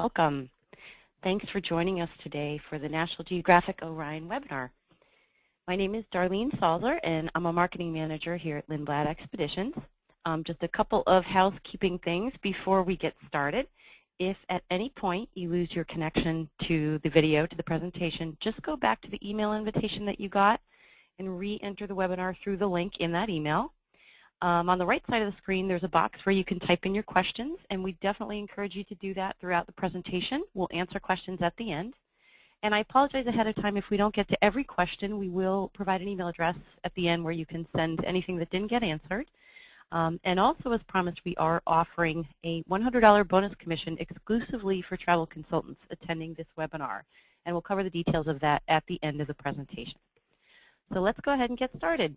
Welcome. Thanks for joining us today for the National Geographic Orion webinar. My name is Darlene Salzer, and I'm a marketing manager here at Lindblad Expeditions. Just a couple of housekeeping things before we get started. If at any point you lose your connection to the video, to the presentation, just go back to the email invitation that you got and re-enter the webinar through the link in that email. On the right side of the screen, there's a box where you can type in your questions, and we definitely encourage you to do that throughout the presentation. We'll answer questions at the end. And I apologize ahead of time if we don't get to every question. We will provide an email address at the end where you can send anything that didn't get answered. And also, as promised, we are offering a $100 bonus commission exclusively for travel consultants attending this webinar. And we'll cover the details of that at the end of the presentation. So let's go ahead and get started.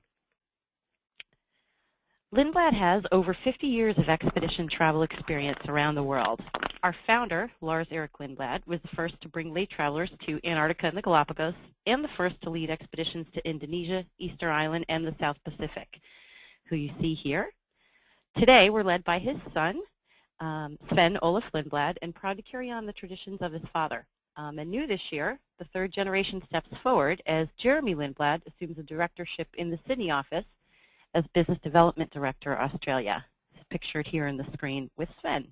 Lindblad has over 50 years of expedition travel experience around the world. Our founder, Lars Erik Lindblad, was the first to bring lay travelers to Antarctica and the Galapagos, and the first to lead expeditions to Indonesia, Easter Island, and the South Pacific, who you see here. Today, we're led by his son, Sven Olaf Lindblad, and proud to carry on the traditions of his father. And new this year, the third generation steps forward as Jeremy Lindblad assumes a directorship in the Sydney office as Business Development Director, Australia, pictured here on the screen with Sven.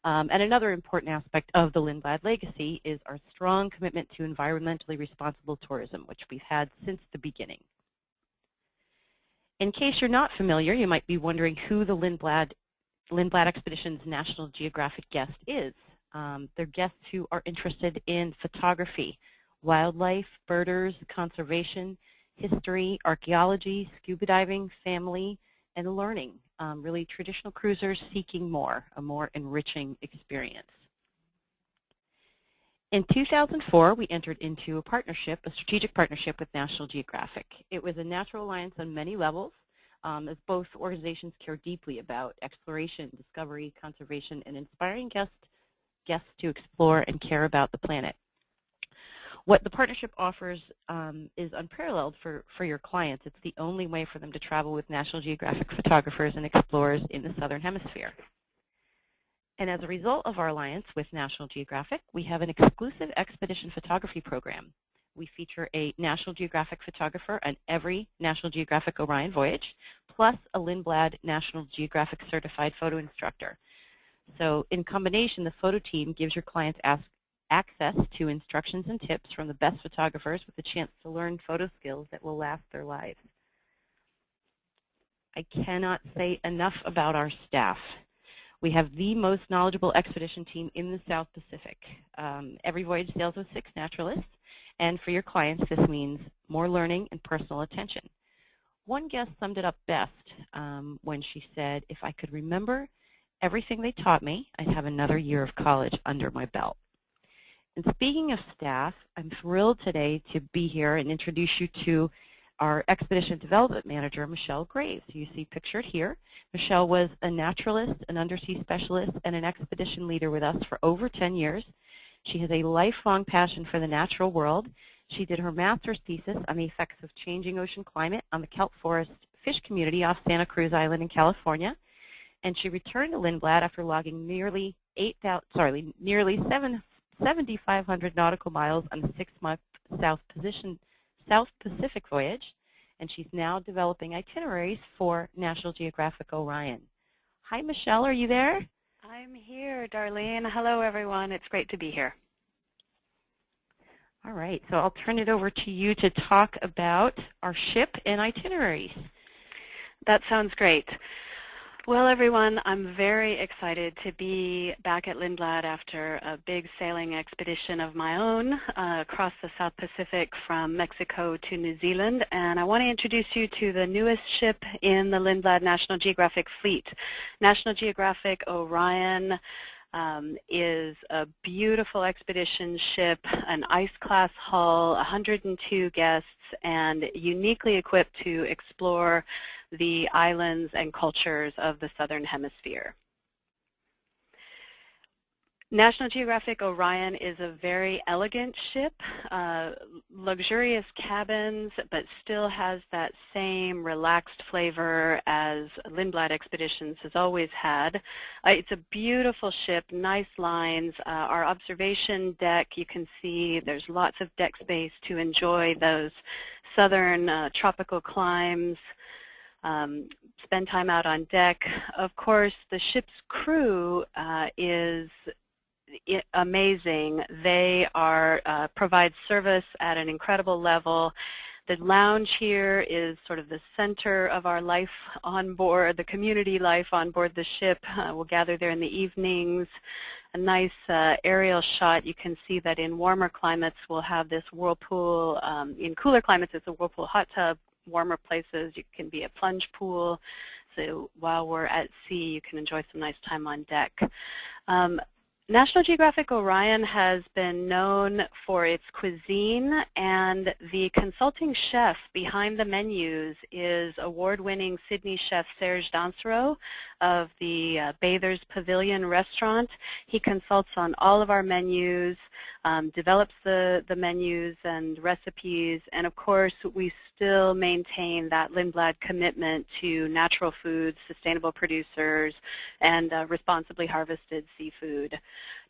And another important aspect of the Lindblad legacy is our strong commitment to environmentally responsible tourism, which we've had since the beginning. In case you're not familiar, you might be wondering who the Lindblad Expedition's National Geographic guest is. They're guests who are interested in photography, wildlife, birders, conservation, history, archaeology, scuba diving, family, and learning. Really traditional cruisers seeking a more enriching experience. In 2004, we entered into a strategic partnership with National Geographic. It was a natural alliance on many levels, as both organizations care deeply about exploration, discovery, conservation, and inspiring guests to explore and care about the planet. What the partnership offers is unparalleled for your clients. It's the only way for them to travel with National Geographic photographers and explorers in the Southern Hemisphere. And as a result of our alliance with National Geographic, we have an exclusive expedition photography program. We feature a National Geographic photographer on every National Geographic Orion voyage, plus a Lindblad National Geographic certified photo instructor. So in combination, the photo team gives your clients access to instructions and tips from the best photographers with a chance to learn photo skills that will last their lives. I cannot say enough about our staff. We have the most knowledgeable expedition team in the South Pacific. Every voyage sails with 6 naturalists, and for your clients, this means more learning and personal attention. One guest summed it up best when she said, "If I could remember everything they taught me, I'd have another year of college under my belt." And speaking of staff, I'm thrilled today to be here and introduce you to our Expedition Development Manager, Michelle Graves, who you see pictured here. Michelle was a naturalist, an undersea specialist, and an expedition leader with us for over 10 years. She has a lifelong passion for the natural world. She did her master's thesis on the effects of changing ocean climate on the kelp forest fish community off Santa Cruz Island in California. And she returned to Lindblad after logging nearly 7,500 nautical miles on a 6-month South Pacific voyage, and she's now developing itineraries for National Geographic Orion. Hi, Michelle, are you there? I'm here, Darlene. Hello, everyone. It's great to be here. All right, so I'll turn it over to you to talk about our ship and itineraries. That sounds great. Well, everyone, I'm very excited to be back at Lindblad after a big sailing expedition of my own across the South Pacific from Mexico to New Zealand. And I want to introduce you to the newest ship in the Lindblad National Geographic fleet. National Geographic Orion is a beautiful expedition ship, an ice-class hull, 102 guests, and uniquely equipped to explore the islands and cultures of the Southern Hemisphere. National Geographic Orion is a very elegant ship, luxurious cabins, but still has that same relaxed flavor as Lindblad Expeditions has always had. It's a beautiful ship, nice lines. Our observation deck, you can see there's lots of deck space to enjoy those southern tropical climes. Spend time out on deck. Of course, the ship's crew is amazing. They provide service at an incredible level. The lounge here is sort of the center of our life on board, the community life on board the ship. We'll gather there in the evenings. A nice aerial shot. You can see that in warmer climates we'll have this whirlpool. In cooler climates it's a whirlpool hot tub. Warmer places you can be a plunge pool. So while we're at sea you can enjoy some nice time on deck. National Geographic Orion has been known for its cuisine, and the consulting chef behind the menus is award-winning Sydney chef Serge Dansereau of the Bathers Pavilion restaurant. He consults on all of our menus, develops the menus and recipes, and of course we still maintain that Lindblad commitment to natural foods, sustainable producers, and responsibly harvested seafood.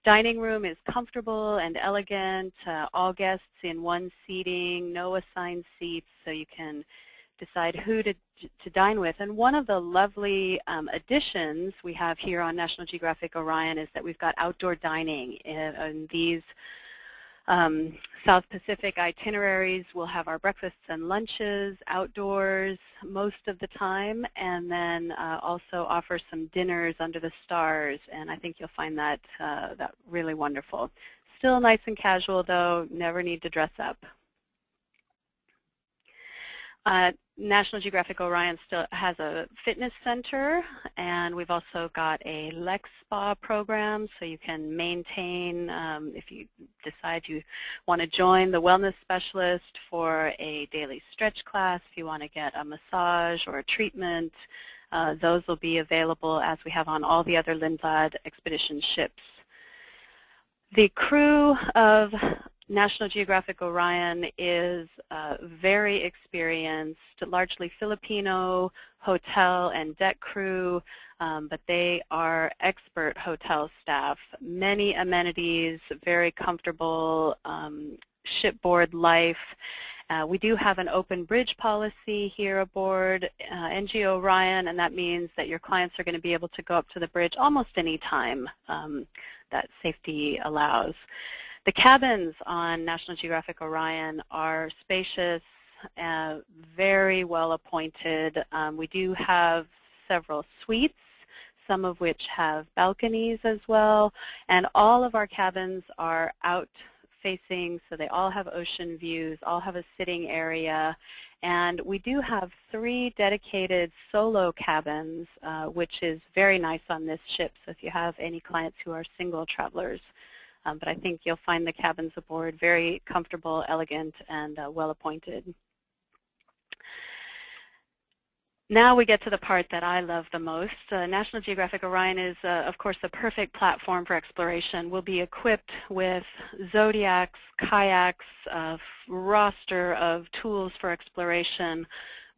Dining room is comfortable and elegant, all guests in one seating, no assigned seats, so you can decide who to dine with. And one of the lovely additions we have here on National Geographic Orion is that we've got outdoor dining. In these South Pacific itineraries, we'll have our breakfasts and lunches outdoors most of the time, and then also offer some dinners under the stars, and I think you'll find that, that really wonderful. Still nice and casual though, never need to dress up. National Geographic Orion still has a fitness center, and we've also got a Lex Spa program, so you can maintain, if you decide you want to join the wellness specialist for a daily stretch class, if you want to get a massage or a treatment, those will be available as we have on all the other Lindblad Expedition ships. The crew of National Geographic Orion is very experienced, largely Filipino hotel and deck crew, but they are expert hotel staff. Many amenities, very comfortable shipboard life. We do have an open bridge policy here aboard NG Orion, and that means that your clients are going to be able to go up to the bridge almost any time that safety allows. The cabins on National Geographic Orion are spacious, very well appointed. We do have several suites, some of which have balconies as well, and all of our cabins are out facing, so they all have ocean views, all have a sitting area, and we do have 3 dedicated solo cabins, which is very nice on this ship, so if you have any clients who are single travelers. But I think you'll find the cabins aboard very comfortable, elegant, and well appointed. Now we get to the part that I love the most. National Geographic Orion is, of course, the perfect platform for exploration. We'll be equipped with zodiacs, kayaks, a roster of tools for exploration.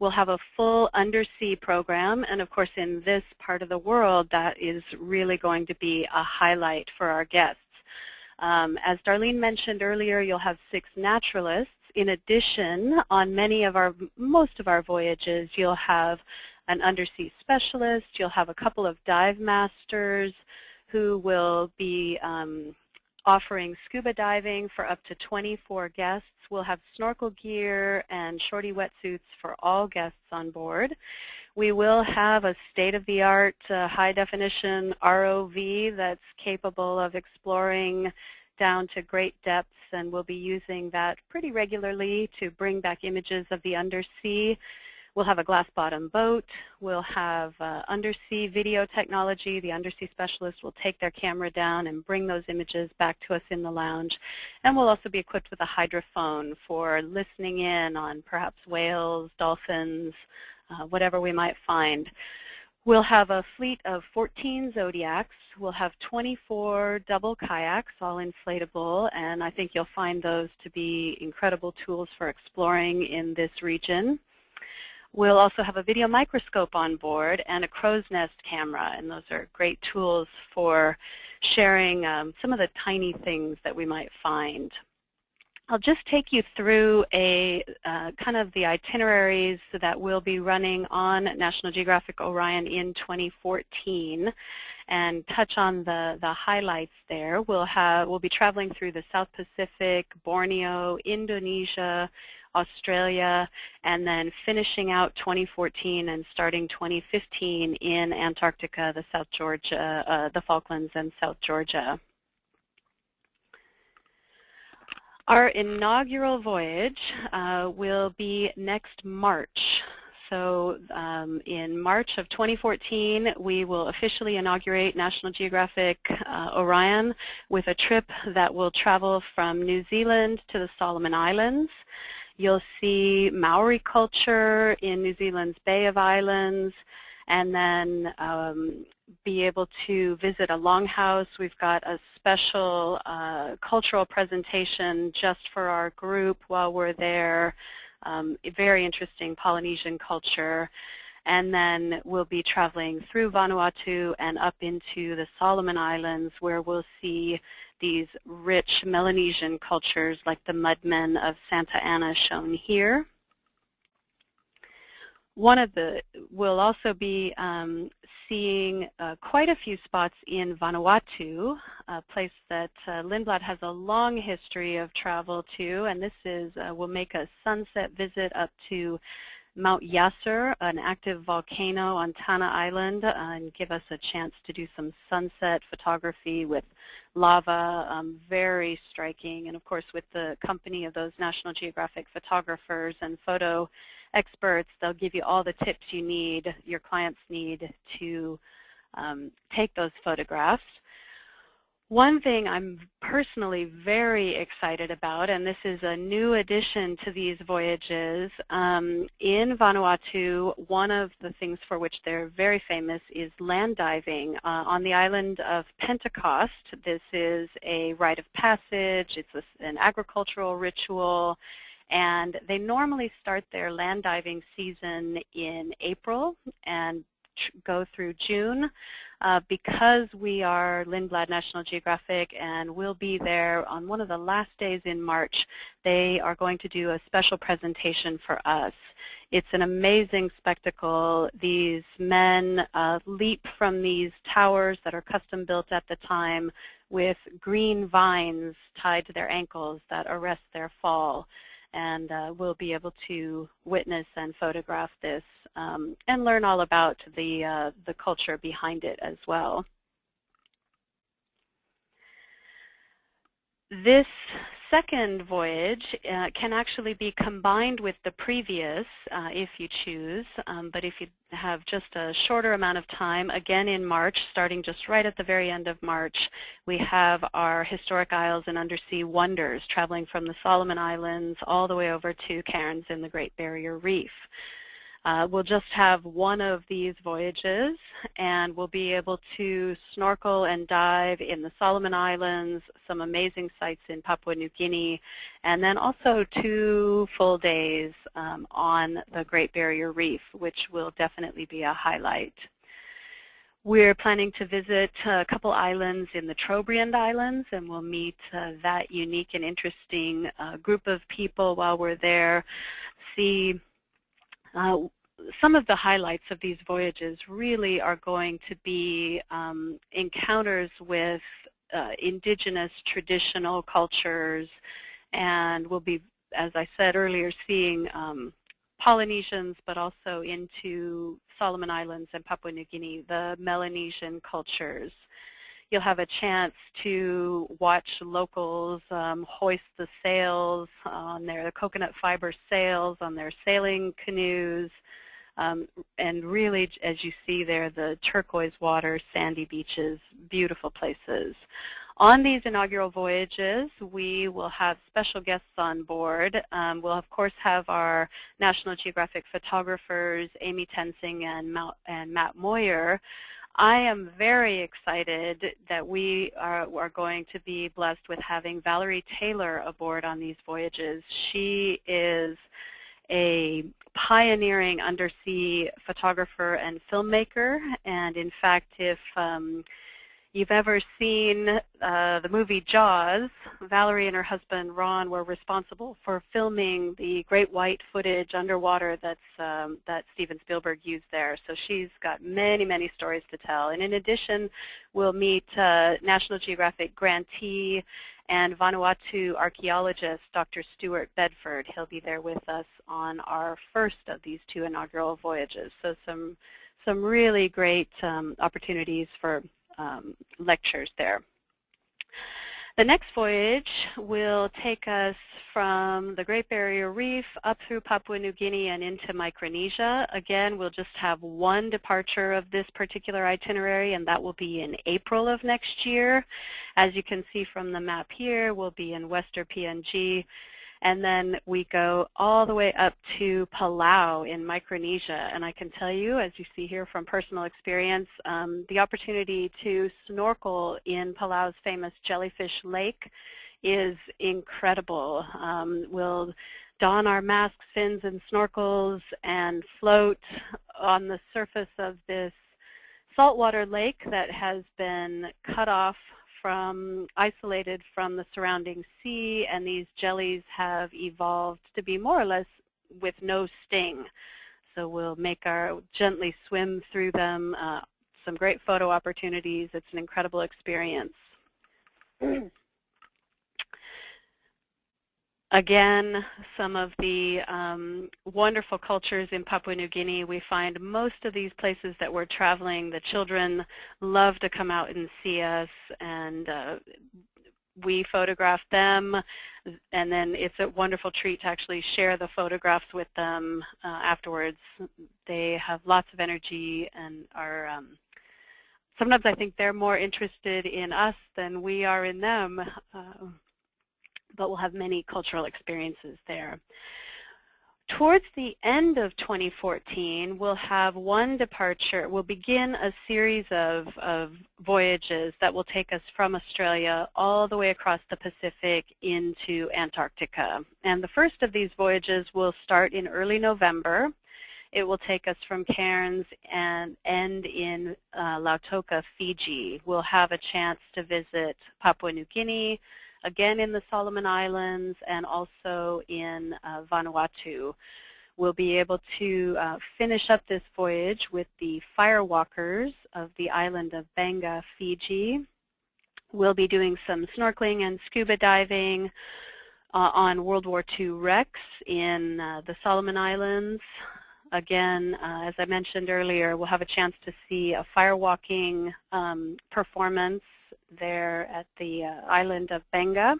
We'll have a full undersea program, and of course in this part of the world that is really going to be a highlight for our guests. As Darlene mentioned earlier, you'll have 6 naturalists. In addition, on most of our voyages, you'll have an undersea specialist, you'll have a couple of dive masters who will be offering scuba diving for up to 24 guests. We'll have snorkel gear and shorty wetsuits for all guests on board. We will have a state-of-the-art high-definition ROV that's capable of exploring down to great depths, and we'll be using that pretty regularly to bring back images of the undersea. We'll have a glass-bottom boat. We'll have undersea video technology. The undersea specialist will take their camera down and bring those images back to us in the lounge. And we'll also be equipped with a hydrophone for listening in on perhaps whales, dolphins, whatever we might find. We'll have a fleet of 14 Zodiacs. We'll have 24 double kayaks, all inflatable, and I think you'll find those to be incredible tools for exploring in this region. We'll also have a video microscope on board and a crow's nest camera, and those are great tools for sharing some of the tiny things that we might find. I'll just take you through a kind of the itineraries that we'll be running on National Geographic Orion in 2014 and touch on the highlights there. We'll be traveling through the South Pacific, Borneo, Indonesia, Australia, and then finishing out 2014 and starting 2015 in Antarctica, the Falklands, and South Georgia. Our inaugural voyage will be next March. So in March of 2014, we will officially inaugurate National Geographic Orion with a trip that will travel from New Zealand to the Solomon Islands. You'll see Maori culture in New Zealand's Bay of Islands, and then be able to visit a longhouse. We've got a special cultural presentation just for our group while we're there, very interesting Polynesian culture. And then we'll be traveling through Vanuatu and up into the Solomon Islands, where we'll see these rich Melanesian cultures like the mudmen of Santa Ana shown here. We'll also be seeing quite a few spots in Vanuatu, a place that Lindblad has a long history of travel to, and this is, we'll make a sunset visit up to Mount Yasser, an active volcano on Tanna Island, and give us a chance to do some sunset photography with lava, very striking, and of course with the company of those National Geographic photographers and photo experts, they'll give you all the tips you need, your clients need to take those photographs. One thing I'm personally very excited about, and this is a new addition to these voyages, in Vanuatu, one of the things for which they're very famous is land diving. On the island of Pentecost, this is a rite of passage, it's an agricultural ritual, and they normally start their land diving season in April and go through June. Because we are Lindblad National Geographic and we'll be there on one of the last days in March, they are going to do a special presentation for us. It's an amazing spectacle. These men leap from these towers that are custom built at the time with green vines tied to their ankles that arrest their fall. And we'll be able to witness and photograph this and learn all about the culture behind it as well. This second voyage can actually be combined with the previous if you choose, but if you have just a shorter amount of time, again in March, starting just right at the very end of March, we have our historic isles and undersea wonders traveling from the Solomon Islands all the way over to Cairns in the Great Barrier Reef. We'll just have one of these voyages, and we'll be able to snorkel and dive in the Solomon Islands, some amazing sites in Papua New Guinea, and then also 2 full days on the Great Barrier Reef, which will definitely be a highlight. We're planning to visit a couple islands in the Trobriand Islands, and we'll meet that unique and interesting group of people while we're there. See some of the highlights of these voyages really are going to be encounters with indigenous traditional cultures, and we'll be, as I said earlier, seeing Polynesians, but also into Solomon Islands and Papua New Guinea, the Melanesian cultures. You'll have a chance to watch locals hoist the sails on the coconut fiber sails on their sailing canoes, and really, as you see there, the turquoise water, sandy beaches, beautiful places. On these inaugural voyages, we will have special guests on board. We'll, of course, have our National Geographic photographers, Amy Tensing and Matt Moyer. I am very excited that we are going to be blessed with having Valerie Taylor aboard on these voyages. She is a pioneering undersea photographer and filmmaker, and in fact, if you've ever seen the movie Jaws, Valerie and her husband Ron were responsible for filming the great white footage underwater that Steven Spielberg used there. So she's got many, many stories to tell. And in addition, we'll meet National Geographic grantee and Vanuatu archaeologist Dr. Stuart Bedford. He'll be there with us on our first of these 2 inaugural voyages. So some really great opportunities for lectures there. The next voyage will take us from the Great Barrier Reef up through Papua New Guinea and into Micronesia. Again, we'll just have 1 departure of this particular itinerary, and that will be in April of next year. As you can see from the map here, we'll be in Western PNG. And then we go all the way up to Palau in Micronesia. And I can tell you, as you see here from personal experience, the opportunity to snorkel in Palau's famous jellyfish lake is incredible. We'll don our masks, fins, and snorkels and float on the surface of this saltwater lake that has been cut off isolated from the surrounding sea, and these jellies have evolved to be more or less with no sting. So we'll gently swim through them, some great photo opportunities. It's an incredible experience. Again, some of the wonderful cultures in Papua New Guinea. We find most of these places that we're traveling, the children love to come out and see us, and we photograph them, and then it's a wonderful treat to actually share the photographs with them afterwards. They have lots of energy and are, sometimes I think they're more interested in us than we are in them. But we'll have many cultural experiences there. Towards the end of 2014, we'll have 1 departure. We'll begin a series of voyages that will take us from Australia all the way across the Pacific into Antarctica. And the first of these voyages will start in early November. It will take us from Cairns and end in Lautoka, Fiji. We'll have a chance to visit Papua New Guinea, again in the Solomon Islands, and also in Vanuatu. We'll be able to finish up this voyage with the firewalkers of the island of Banga, Fiji. We'll be doing some snorkeling and scuba diving on World War II wrecks in the Solomon Islands. Again, as I mentioned earlier, we'll have a chance to see a firewalking performance there at the island of Banga.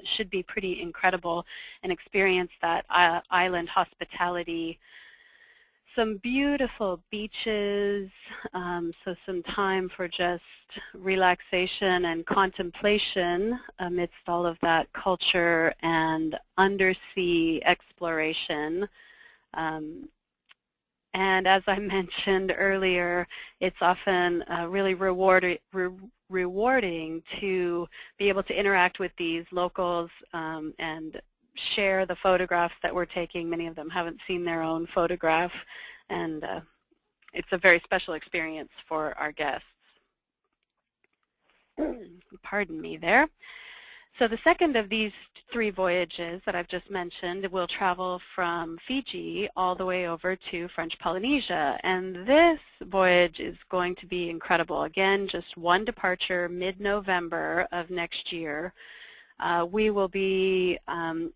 Should be pretty incredible, and experience that island hospitality. Some beautiful beaches, so some time for just relaxation and contemplation amidst all of that culture and undersea exploration. And as I mentioned earlier, it's often really rewarding to be able to interact with these locals and share the photographs that we're taking. Many of them haven't seen their own photograph, and it's a very special experience for our guests. Pardon me there. So the second of these 3 voyages that I've just mentioned will travel from Fiji all the way over to French Polynesia. And this voyage is going to be incredible. Again, just 1 departure mid-November of next year. We will be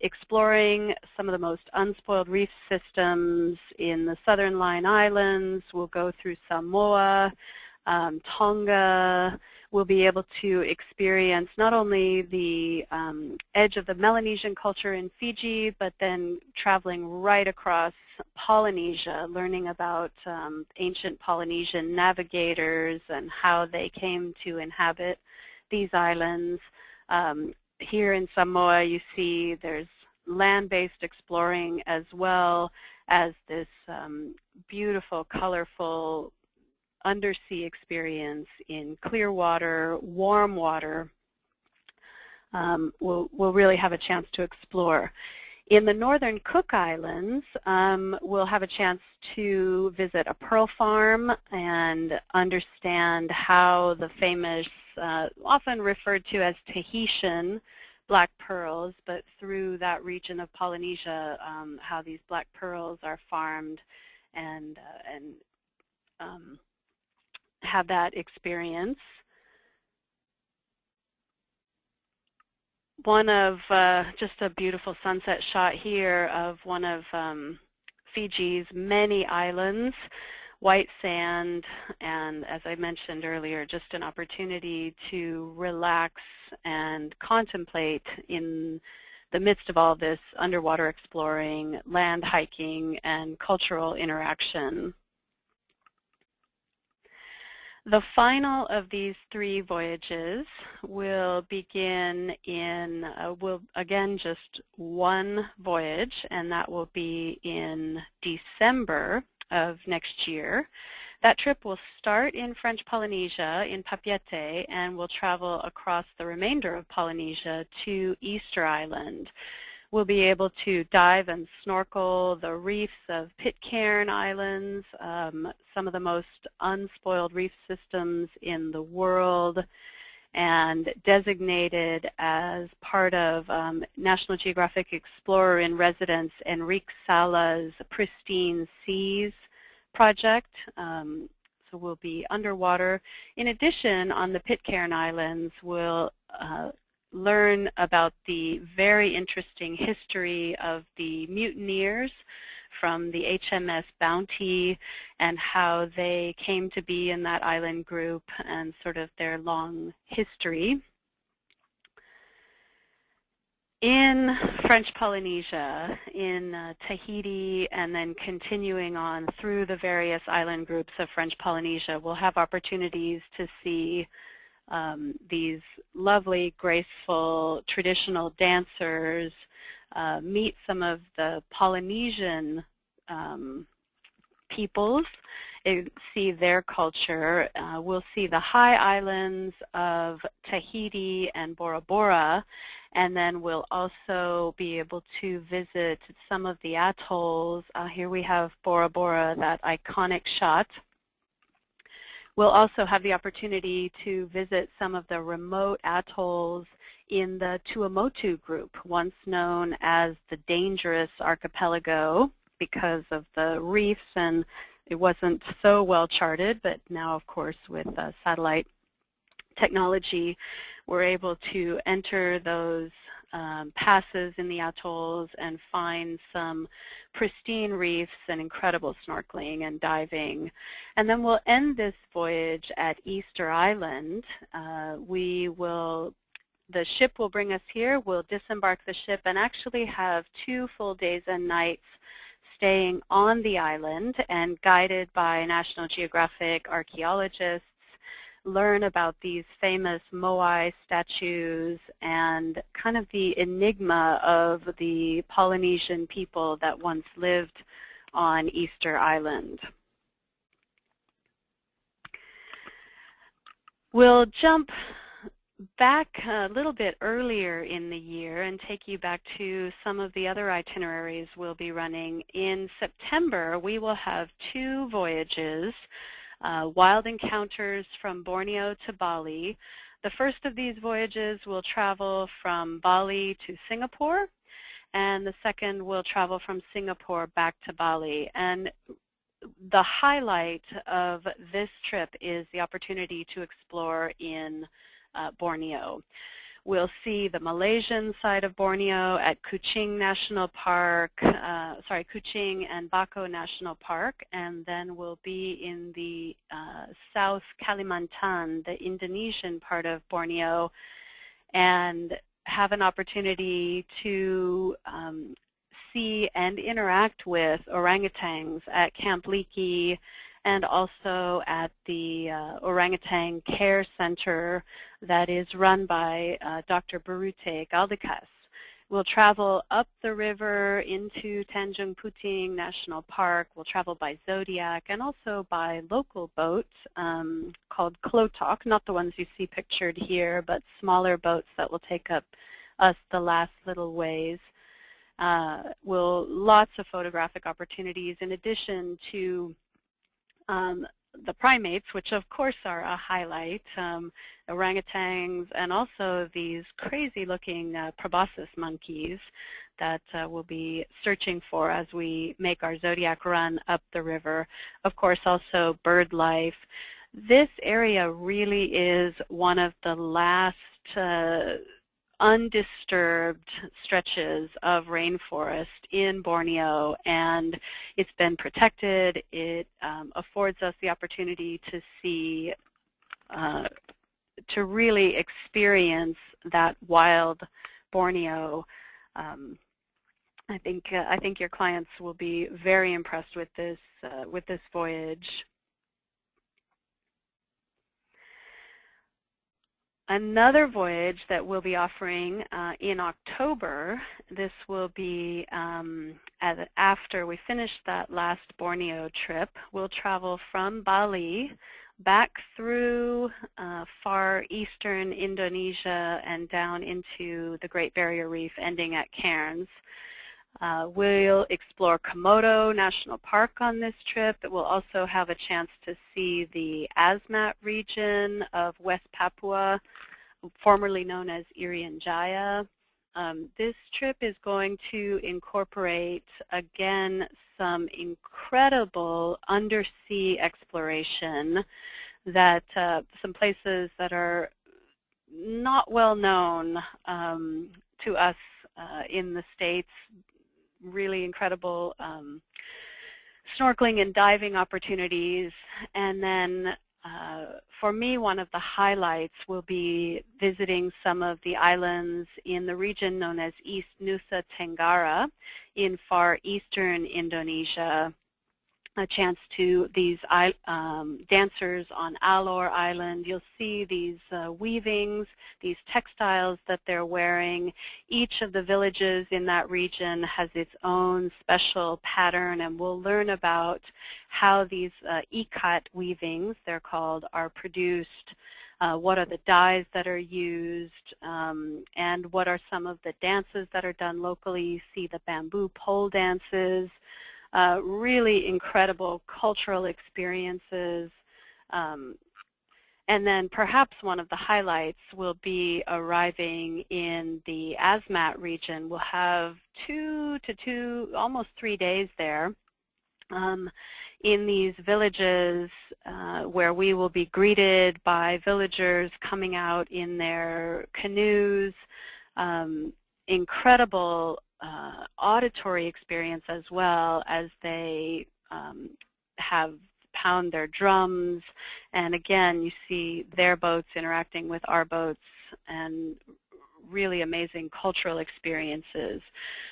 exploring some of the most unspoiled reef systems in the Southern Line Islands. We'll go through Samoa, Tonga. We'll be able to experience not only the edge of the Melanesian culture in Fiji, but then traveling right across Polynesia, learning about ancient Polynesian navigators and how they came to inhabit these islands. Here in Samoa, you see there's land-based exploring as well as this beautiful, colorful undersea experience in clear water, warm water. We'll really have a chance to explore. In the northern Cook Islands, we'll have a chance to visit a pearl farm and understand how the famous, often referred to as Tahitian, black pearls, but through that region of Polynesia, how these black pearls are farmed and have that experience. One of, just a beautiful sunset shot here of one of Fiji's many islands, white sand, and as I mentioned earlier, just an opportunity to relax and contemplate in the midst of all this underwater exploring, land hiking, and cultural interaction. The final of these 3 voyages will begin in, again, just one voyage, and that will be in December of next year. That trip will start in French Polynesia, in Papeete, and will travel across the remainder of Polynesia to Easter Island. We'll be able to dive and snorkel the reefs of Pitcairn Islands, some of the most unspoiled reef systems in the world, and designated as part of National Geographic Explorer in Residence Enrique Sala's Pristine Seas project. So we'll be underwater. In addition, on the Pitcairn Islands, we'll learn about the very interesting history of the mutineers from the HMS Bounty and how they came to be in that island group and sort of their long history. In French Polynesia, in Tahiti, and then continuing on through the various island groups of French Polynesia, we'll have opportunities to see these lovely, graceful, traditional dancers, meet some of the Polynesian peoples, see their culture. We'll see the high islands of Tahiti and Bora Bora, and then we'll also be able to visit some of the atolls. Here we have Bora Bora, that iconic shot. We'll also have the opportunity to visit some of the remote atolls in the Tuamotu group, once known as the Dangerous Archipelago because of the reefs, and it wasn't so well charted, but now, of course, with satellite technology, we're able to enter those passes in the atolls and find some pristine reefs and incredible snorkeling and diving. And then we'll end this voyage at Easter Island. The ship will bring us here. We'll disembark the ship and actually have 2 full days and nights staying on the island and guided by National Geographic archaeologists, learn about these famous moai statues and kind of the enigma of the Polynesian people that once lived on Easter Island. We'll jump back a little bit earlier in the year and take you back to some of the other itineraries we'll be running. In September, we will have 2 voyages, Wild Encounters from Borneo to Bali. The first of these voyages will travel from Bali to Singapore, and the second will travel from Singapore back to Bali. And the highlight of this trip is the opportunity to explore in Borneo. We'll see the Malaysian side of Borneo at Kuching National Park, Kuching and Bako National Park, and then we'll be in the South Kalimantan, the Indonesian part of Borneo, and have an opportunity to see and interact with orangutans at Camp Leakey and also at the Orangutan Care Center that is run by Dr. Barute Galdikas. We'll travel up the river into Tanjung Puting National Park. We'll travel by Zodiac and also by local boats called Klotok, not the ones you see pictured here, but smaller boats that will take us the last little ways. Lots of photographic opportunities in addition to the primates, which of course are a highlight, orangutans, and also these crazy-looking proboscis monkeys that we'll be searching for as we make our Zodiac run up the river. Of course, also bird life. This area really is one of the last undisturbed stretches of rainforest in Borneo, and it's been protected. It affords us the opportunity to see, to really experience that wild Borneo. I think your clients will be very impressed with this voyage. Another voyage that we'll be offering in October, this will be after we finish that last Borneo trip. We'll travel from Bali back through far eastern Indonesia and down into the Great Barrier Reef, ending at Cairns. We'll explore Komodo National Park on this trip. We'll also have a chance to see the Asmat region of West Papua, formerly known as Irian Jaya. This trip is going to incorporate, again, some incredible undersea exploration, that some places that are not well known to us in the States. Really incredible snorkeling and diving opportunities. And then for me, one of the highlights will be visiting some of the islands in the region known as East Nusa Tenggara in far eastern Indonesia. A chance to these dancers on Alor Island. You'll see these weavings, these textiles that they're wearing. Each of the villages in that region has its own special pattern, and we'll learn about how these ikat weavings, they're called, are produced. What are the dyes that are used, and what are some of the dances that are done locally. You see the bamboo pole dances. Really incredible cultural experiences. And then perhaps one of the highlights will be arriving in the Asmat region. We'll have almost 3 days there in these villages where we will be greeted by villagers coming out in their canoes. Incredible auditory experience as well, as they pound their drums, and again you see their boats interacting with our boats, and really amazing cultural experiences.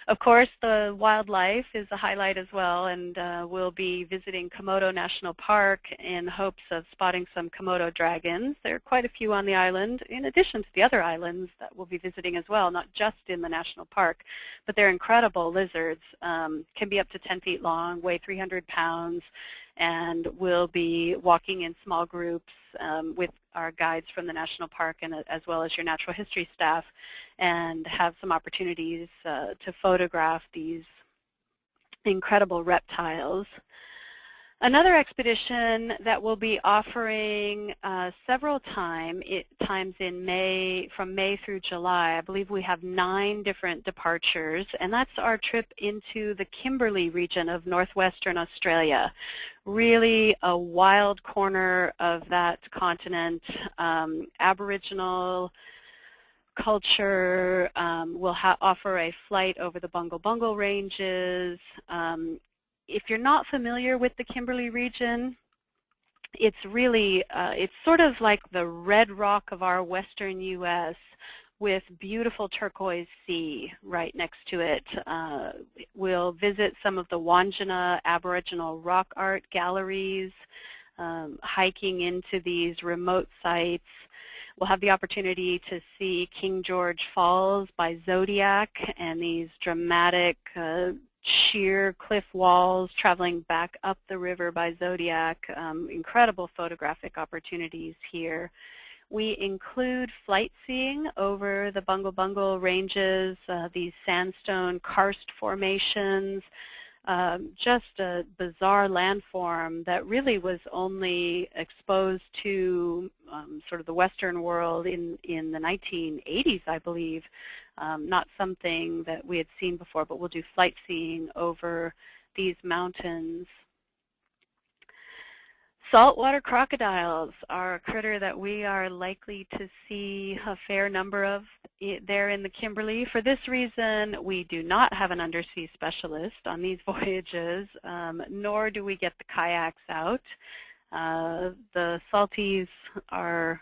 Of course, the wildlife is a highlight as well, and we'll be visiting Komodo National Park in hopes of spotting some Komodo dragons. There are quite a few on the island, in addition to the other islands that we'll be visiting as well, not just in the national park, but they're incredible lizards, can be up to 10 feet long, weigh 300 pounds, and we'll be walking in small groups with our guides from the national park, and as well as your natural history staff, and have some opportunities to photograph these incredible reptiles. Another expedition that we'll be offering several times in May, from May through July. I believe we have 9 different departures, and that's our trip into the Kimberley region of northwestern Australia. Really a wild corner of that continent. Aboriginal culture. We'll offer a flight over the Bungle Bungle Ranges. If you're not familiar with the Kimberley region, it's really, it's sort of like the red rock of our western U.S., with beautiful turquoise sea right next to it. We'll visit some of the Wandjina Aboriginal rock art galleries, hiking into these remote sites. We'll have the opportunity to see King George Falls by Zodiac and these dramatic sheer cliff walls traveling back up the river by Zodiac. Incredible photographic opportunities here. We include flight seeing over the Bungle Bungle ranges, these sandstone karst formations, just a bizarre landform that really was only exposed to sort of the Western world in the 1980s, I believe. Not something that we had seen before, but we'll do flight seeing over these mountains. Saltwater crocodiles are a critter that we are likely to see a fair number of there in the Kimberley. For this reason, we do not have an undersea specialist on these voyages, nor do we get the kayaks out. The salties are,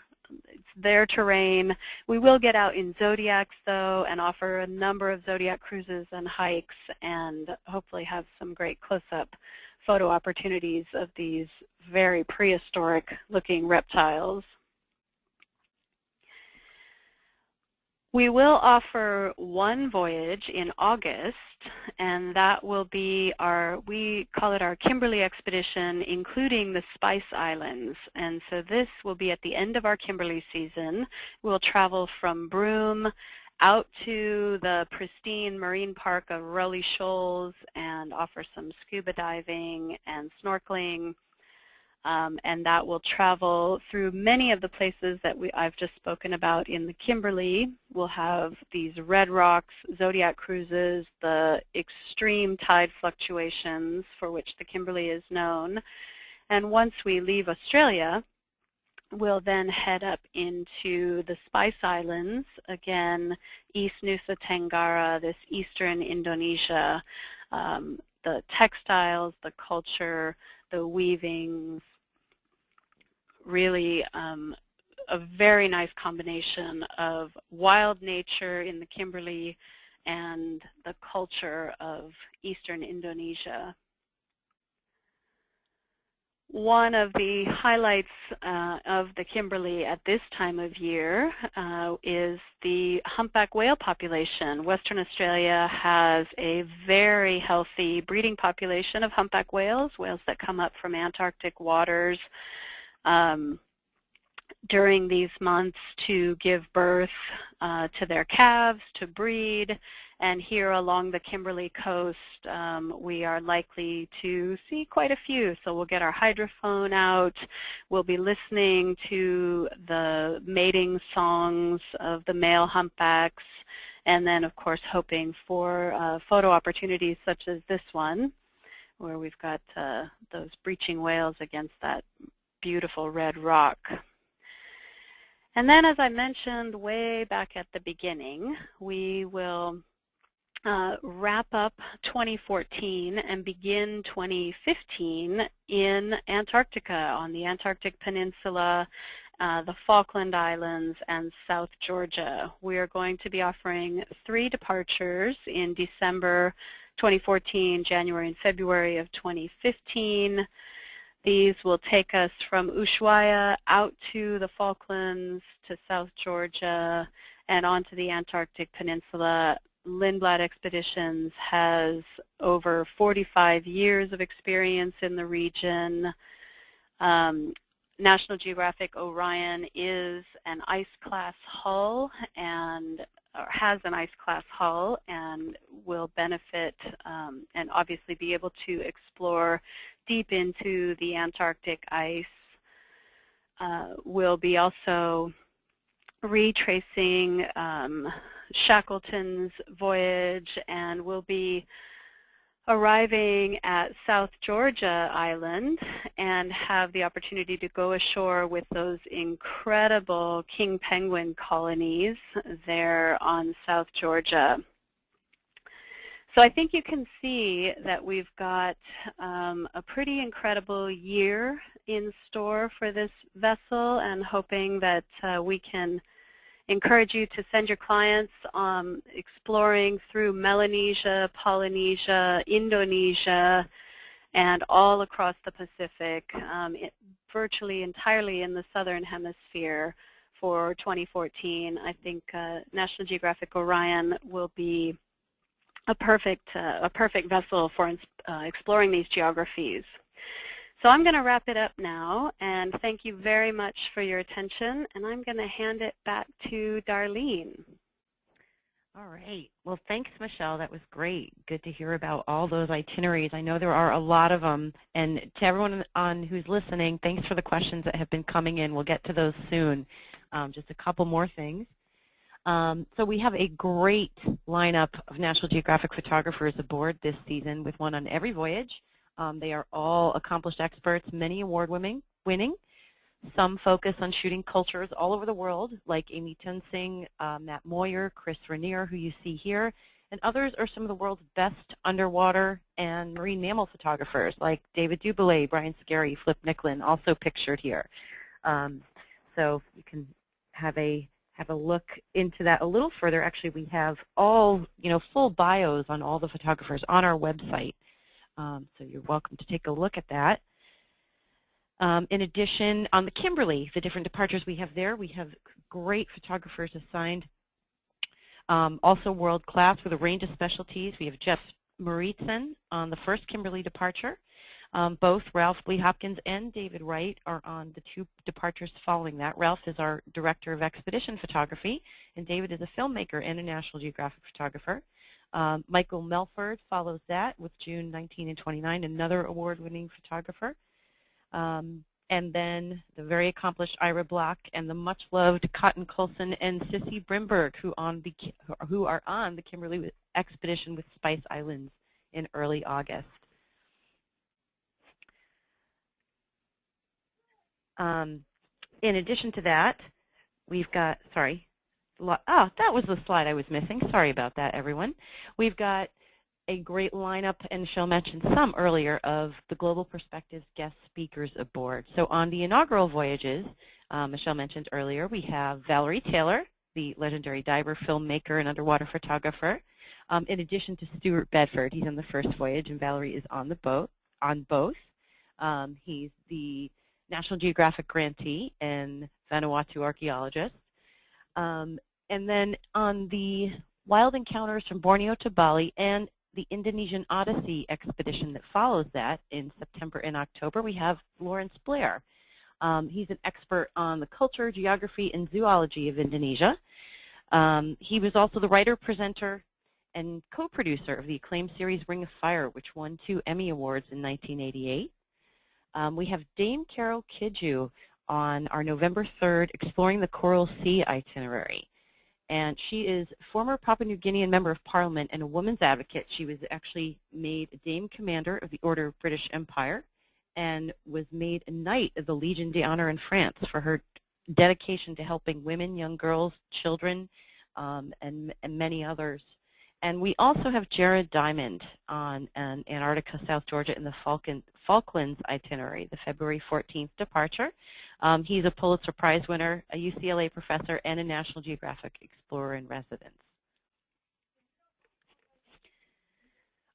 it's their terrain. We will get out in Zodiacs, though, and offer a number of Zodiac cruises and hikes, and hopefully have some great close-up photo opportunities of these very prehistoric-looking reptiles. We will offer one voyage in August, and that will be we call it our Kimberly Expedition, including the Spice Islands. And so this will be at the end of our Kimberly season. We'll travel from Broome out to the pristine marine park of Rowley Shoals and offer some scuba diving and snorkeling. And that will travel through many of the places that I've just spoken about in the Kimberley. We'll have these red rocks, Zodiac cruises, the extreme tide fluctuations for which the Kimberley is known. And once we leave Australia, we'll then head up into the Spice Islands, again, East Nusa Tenggara, this eastern Indonesia, the textiles, the culture, the weavings, really a very nice combination of wild nature in the Kimberley and the culture of eastern Indonesia. One of the highlights of the Kimberley at this time of year is the humpback whale population. Western Australia has a very healthy breeding population of humpback whales, whales that come up from Antarctic waters during these months to give birth to their calves, to breed. And here along the Kimberley coast, we are likely to see quite a few. So we'll get our hydrophone out. We'll be listening to the mating songs of the male humpbacks. And then, of course, hoping for photo opportunities such as this one, where we've got those breaching whales against that beautiful red rock. And then, as I mentioned way back at the beginning, we will wrap up 2014 and begin 2015 in Antarctica, on the Antarctic Peninsula, the Falkland Islands, and South Georgia. We are going to be offering 3 departures in December 2014, January and February of 2015. These will take us from Ushuaia out to the Falklands, to South Georgia, and onto the Antarctic Peninsula. Lindblad Expeditions has over 45 years of experience in the region. National Geographic Orion is an ice-class hull and has an ice-class hull and will benefit and obviously be able to explore deep into the Antarctic ice. We'll be also retracing Shackleton's voyage, and we'll be arriving at South Georgia Island and have the opportunity to go ashore with those incredible king penguin colonies there on South Georgia. So I think you can see that we've got a pretty incredible year in store for this vessel, and hoping that we can encourage you to send your clients exploring through Melanesia, Polynesia, Indonesia, and all across the Pacific, virtually entirely in the southern hemisphere for 2014. I think National Geographic Orion will be a perfect vessel for exploring these geographies. So I'm going to wrap it up now, and thank you very much for your attention, and I'm going to hand it back to Darlene. All right. Well, thanks, Michelle. That was great. Good to hear about all those itineraries. I know there are a lot of them. And to everyone who's listening, thanks for the questions that have been coming in. We'll get to those soon. Just a couple more things. So we have a great lineup of National Geographic photographers aboard this season, with one on every voyage. They are all accomplished experts, many award-winning. Some focus on shooting cultures all over the world, like Amy Tunsing, Matt Moyer, Chris Rainier, who you see here, and others are some of the world's best underwater and marine mammal photographers, like David Dubélé, Brian Scarry, Flip Nicklin, also pictured here. So you can have a look into that a little further. Actually, we have all full bios on all the photographers on our website, so you're welcome to take a look at that. In addition, on the Kimberly, the different departures we have there, we have great photographers assigned, also world-class with a range of specialties. We have Jeff Moritzen on the first Kimberly departure. Both Ralph Lee Hopkins and David Wright are on the 2 departures following that. Ralph is our Director of Expedition Photography, and David is a filmmaker and a National Geographic photographer. Michael Melford follows that with June 19 and 29, another award-winning photographer. And then the very accomplished Ira Block and the much-loved Cotton Coulson and Sissy Brimberg, who are on the Kimberly Expedition with Spice Islands in early August. In addition to that, we've got, that was the slide I was missing. Sorry about that, everyone. We've got a great lineup, and Michelle mentioned some earlier, of the Global Perspectives guest speakers aboard. So on the inaugural voyages, Michelle mentioned earlier, we have Valerie Taylor, the legendary diver, filmmaker, and underwater photographer, in addition to Stuart Bedford. He's on the first voyage, and Valerie is on both. He's the National Geographic grantee and Vanuatu archaeologist. And then on the Wild Encounters from Borneo to Bali and the Indonesian Odyssey expedition that follows that in September and October, we have Lawrence Blair. He's an expert on the culture, geography, and zoology of Indonesia. He was also the writer, presenter, and co-producer of the acclaimed series Ring of Fire, which won 2 Emmy Awards in 1988. We have Dame Carol Kidju on our November 3rd Exploring the Coral Sea itinerary. And she is former Papua New Guinean Member of Parliament and a woman's advocate. She was actually made a Dame Commander of the Order of British Empire and was made a Knight of the Legion d'Honneur in France for her dedication to helping women, young girls, children, and many others. And we also have Jared Diamond on an Antarctica, South Georgia, in the Falklands itinerary, the February 14th departure. He's a Pulitzer Prize winner, a UCLA professor, and a National Geographic explorer in residence.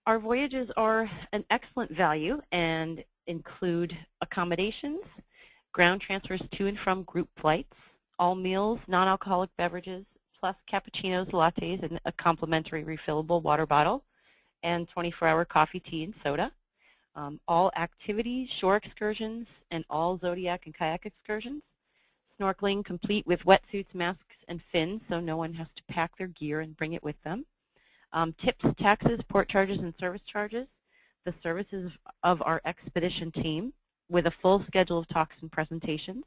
Our voyages are an excellent value and include accommodations, ground transfers to and from group flights, all meals, non-alcoholic beverages, plus cappuccinos, lattes, and a complimentary refillable water bottle, and 24-hour coffee, tea, and soda. All activities, shore excursions, and all Zodiac and kayak excursions. Snorkeling complete with wetsuits, masks, and fins, so no one has to pack their gear and bring it with them. Tips, taxes, port charges, and service charges. The services of our expedition team with a full schedule of talks and presentations.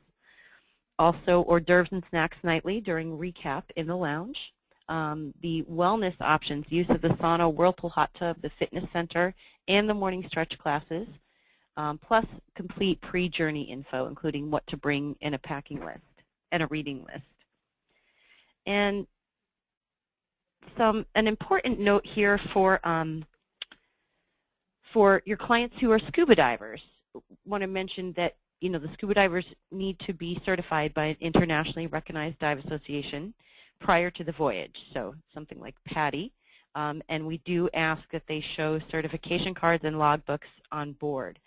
Also, hors d'oeuvres and snacks nightly during recap in the lounge. The wellness options, use of the sauna, whirlpool hot tub, the fitness center, and the morning stretch classes, plus complete pre-journey info, including what to bring in a packing list and a reading list. And an important note here for your clients who are scuba divers. I want to mention that the scuba divers need to be certified by an internationally recognized dive association prior to the voyage, so something like PADI. And we do ask that they show certification cards and logbooks on board.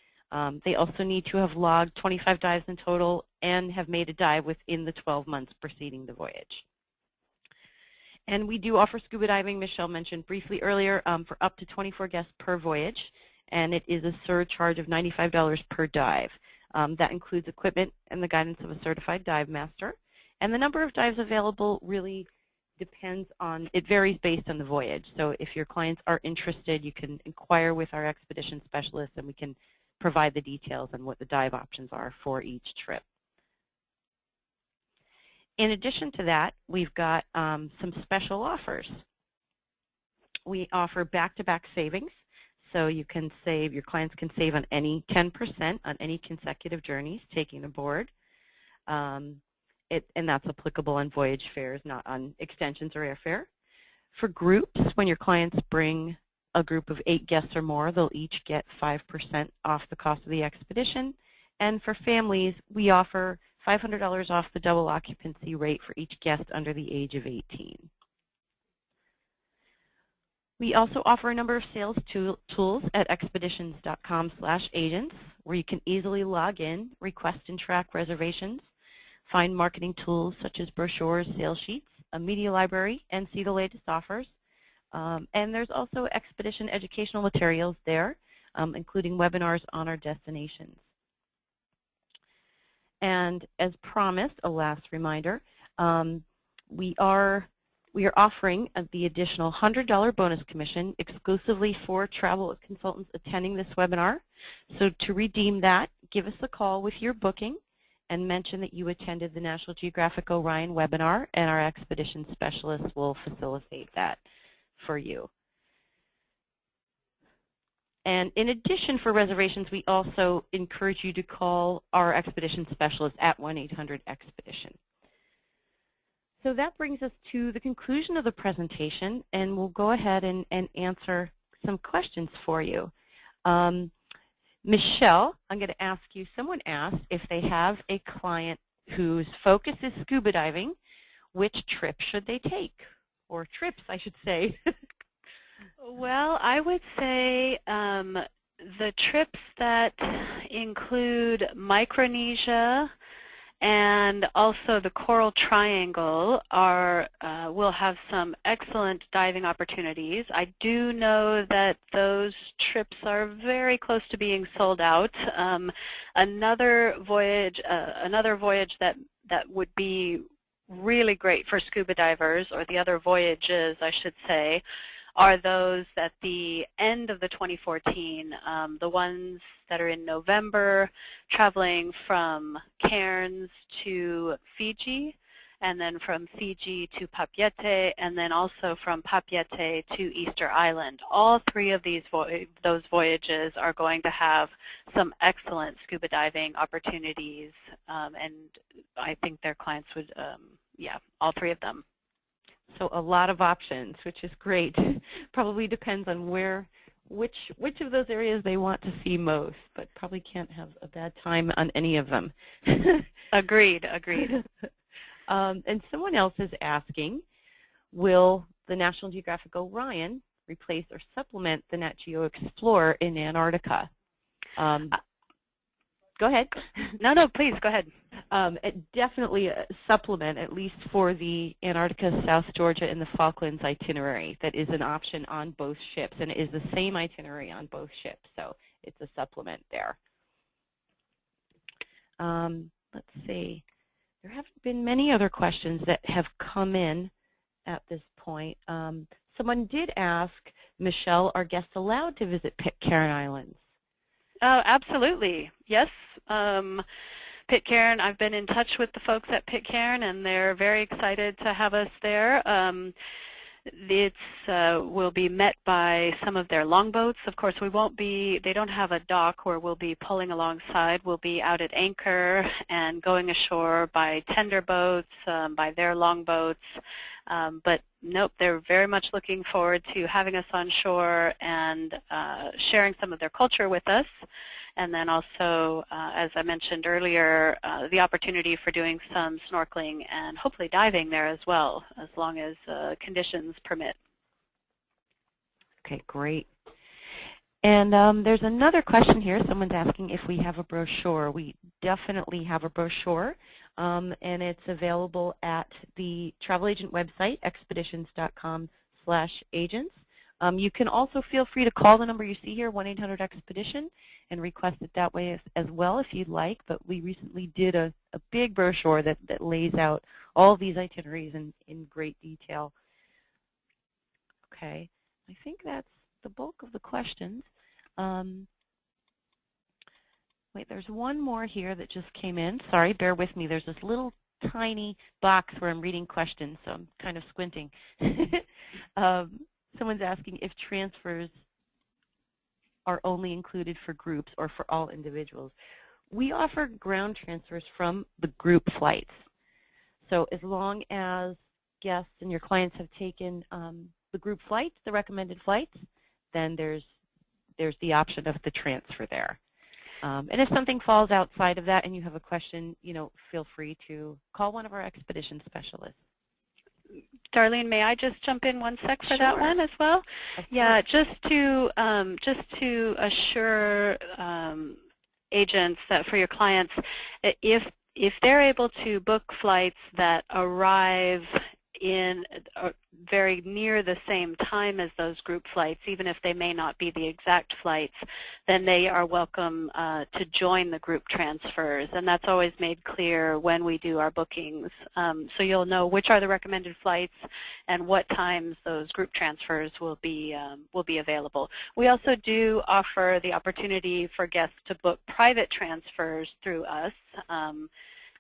They also need to have logged 25 dives in total and have made a dive within the 12 months preceding the voyage. And we do offer scuba diving, Michelle mentioned briefly earlier, for up to 24 guests per voyage, and it is a surcharge of $95 per dive. That includes equipment and the guidance of a certified dive master. And the number of dives available really depends on, it varies based on the voyage. So if your clients are interested, you can inquire with our expedition specialist and we can provide the details on what the dive options are for each trip. In addition to that, we've got some special offers. We offer back-to-back savings, so you can save, your clients can save on any 10% on any consecutive journeys taking aboard. And that's applicable on voyage fares, not on extensions or airfare. For groups, when your clients bring a group of 8 guests or more, they'll each get 5% off the cost of the expedition. And for families, we offer $500 off the double occupancy rate for each guest under the age of 18. We also offer a number of sales tools at expeditions.com/agents, where you can easily log in, request and track reservations, find marketing tools such as brochures, sales sheets, a media library, and see the latest offers. And there's also expedition educational materials there, including webinars on our destinations. And as promised, a last reminder, we are offering the additional $100 bonus commission exclusively for travel consultants attending this webinar. So to redeem that, give us a call with your booking and mention that you attended the National Geographic Orion webinar, and our expedition specialist will facilitate that for you. And in addition, for reservations, we also encourage you to call our expedition specialist at 1-800-EXPEDITION. So that brings us to the conclusion of the presentation, and we'll go ahead and answer some questions for you. Michelle, I'm going to ask you, someone asked if they have a client whose focus is scuba diving, which trip should they take? Or trips, I should say. Well, I would say the trips that include Micronesia and also the Coral Triangle will have some excellent diving opportunities. I do know that those trips are very close to being sold out. Another voyage that would be really great for scuba divers, or the other voyages, I should say, are those at the end of the 2014, the ones that are in November, traveling from Cairns to Fiji, and then from Fiji to Papeete, and then also from Papeete to Easter Island. All 3 of those voyages are going to have some excellent scuba diving opportunities, and I think their clients would, yeah, all 3 of them. So a lot of options, which is great. Probably depends on which of those areas they want to see most, but probably can't have a bad time on any of them. Agreed, agreed. And someone else is asking, will the National Geographic Orion replace or supplement the Natgeo Explorer in Antarctica? Go ahead. No, please, go ahead. Definitely a supplement, at least for the Antarctica, South Georgia, and the Falklands itinerary. That is an option on both ships, and it is the same itinerary on both ships, so it's a supplement there. Let's see. There haven't been many other questions that have come in at this point. Someone did ask, Michelle, are guests allowed to visit Pitcairn Islands? Absolutely, yes. Pitcairn, I've been in touch with the folks at Pitcairn, and they're very excited to have us there. We'll be met by some of their longboats. Of course, they don't have a dock where we'll be pulling alongside. We'll be out at anchor and going ashore by tender boats, by their longboats. But nope, they're very much looking forward to having us on shore and sharing some of their culture with us. and then also, as I mentioned earlier, the opportunity for doing some snorkeling and hopefully diving there as well, as long as conditions permit. Okay, great. And there's another question here. Someone's asking if we have a brochure. We definitely have a brochure, and it's available at the travel agent website, expeditions.com/agents. You can also feel free to call the number you see here, 1-800-EXPEDITION, and request it that way as well if you'd like. But we recently did a big brochure that lays out all these itineraries in great detail. Okay, I think that's the bulk of the questions. Wait, there's one more here that just came in. Sorry, bear with me. There's this little tiny box where I'm reading questions, so I'm kind of squinting. Someone's asking if transfers are only included for groups or for all individuals. We offer ground transfers from the group flights. So as long as guests and your clients have taken the group flights, the recommended flights, then there's the option of the transfer there. And if something falls outside of that and you have a question, feel free to call one of our expedition specialists. Darlene, may I just jump in one sec for Sure. that one as well? Yeah, course. just to assure agents that for your clients, if they're able to book flights that arrive in very near the same time as those group flights, even if they may not be the exact flights, then they are welcome to join the group transfers. And that's always made clear when we do our bookings. So you'll know which are the recommended flights and what times those group transfers will be available. We also do offer the opportunity for guests to book private transfers through us.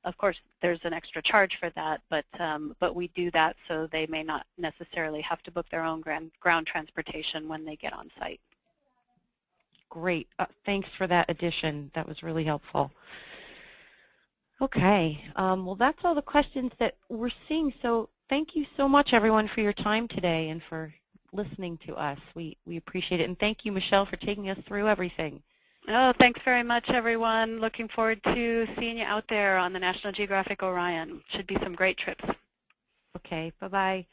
Of course, there's an extra charge for that, but we do that so they may not necessarily have to book their own ground transportation when they get on site. Great. Thanks for that addition. That was really helpful. Okay. Well, that's all the questions that we're seeing. So thank you so much, everyone, for your time today and for listening to us. We appreciate it. And thank you, Michelle, for taking us through everything. Oh, thanks very much, everyone. Looking forward to seeing you out there on the National Geographic Orion. Should be some great trips. Okay, bye-bye.